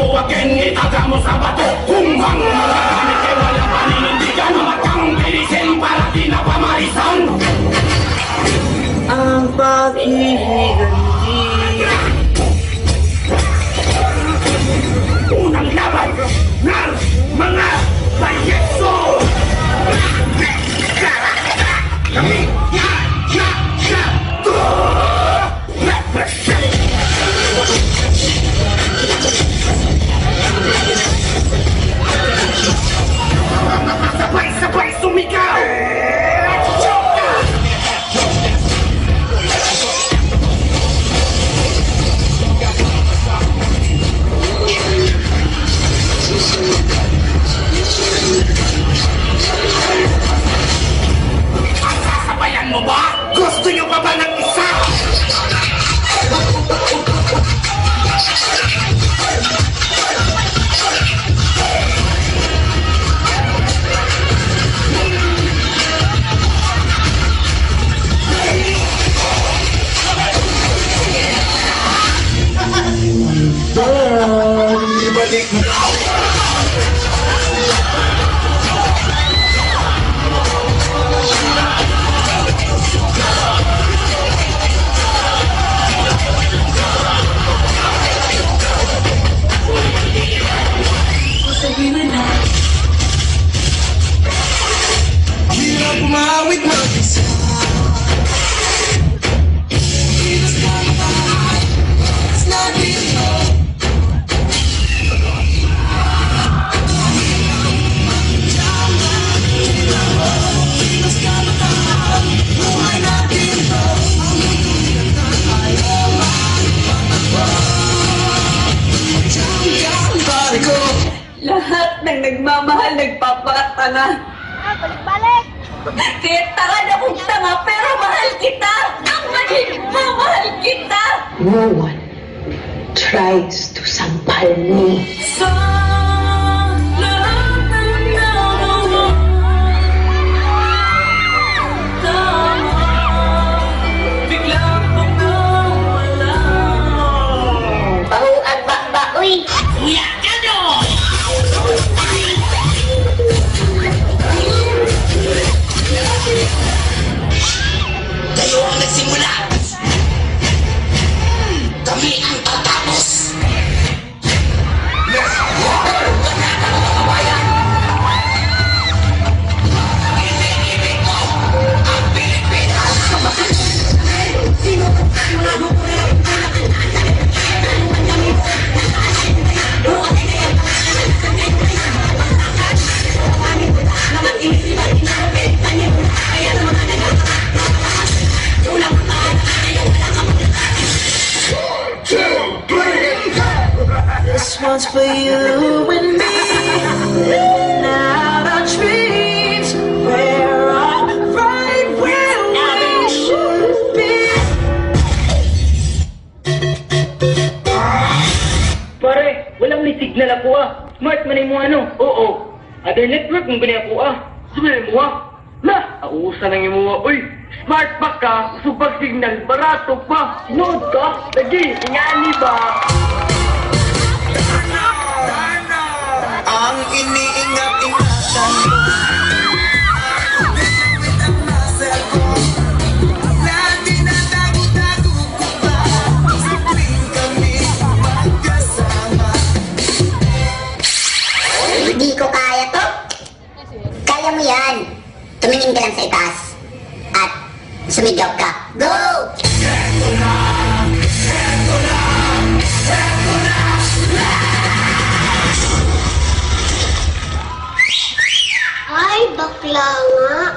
pabuwagin, itaga mo sa bato. Kung ang mga gamit ay walang paninindigan, matang bilisin para di na pamarisan. Ang pag-ibig unang laban ng mga payeso. Kami sabay-sabay sumigaw. Sasabayan mo ba? Gusto nyo pa ba ng isa? Ibalik mo. Hirap mawit mag-isa. It's not real. Lahat ng nagmamahal nagpapakatanga. Balik-balik! Kaya tanga na kong tanga, pero mahal kita! Ang mahal kita! No one tries to sampal me. Sa lahat ng nagawa, tama, bigla kong nawala. Bahu at bakbaoy! Kuya ka no! Kayo ang nagsimula! Kami ang tatapos! Ibig mo ang Pilipinas! This one's for you and me. Now our dreams, we're all right where we should be. Pare, walang may signal ako ah. Smart man mo ano? Oo. Other network mong ganyan ako ah. Sabihin mo ah. La, auusan ng imo ah. Uy, smart pa ka, super signal, barato pa. Nood ka, lagi, ingani ba? Ang iniingat-ingatan ko ang muscle ko na tinatago-tago ko pa sa tuwing kami magkasama. Hindi ko kaya to. Kaya mo yan. Tumingin ka lang sa itaas. At sumigaw ka. Go! Ay, bakla nga.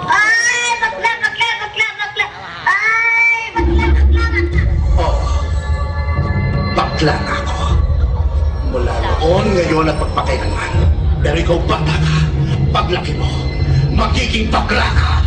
Ay, bakla. Ay, bakla. Oh, bakla na ako. Mula noon, ngayon at pagpakailanman. Pero ikaw bata ka. Paglaki mo, magiging bakla ka.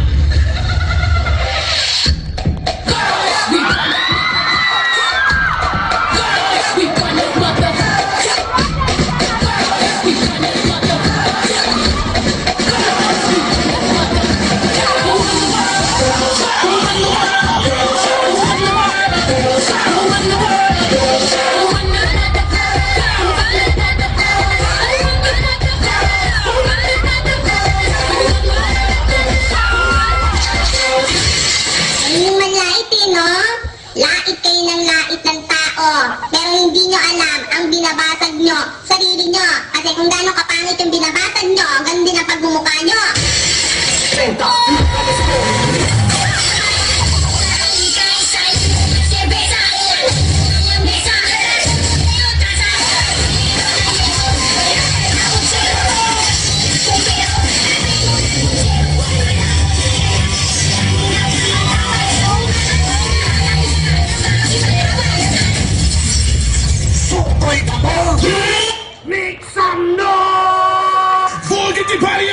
kung gaano kapangit yung binabatan nyo, ganun din ang pagmumukha nyo. Make some noise! Forget the party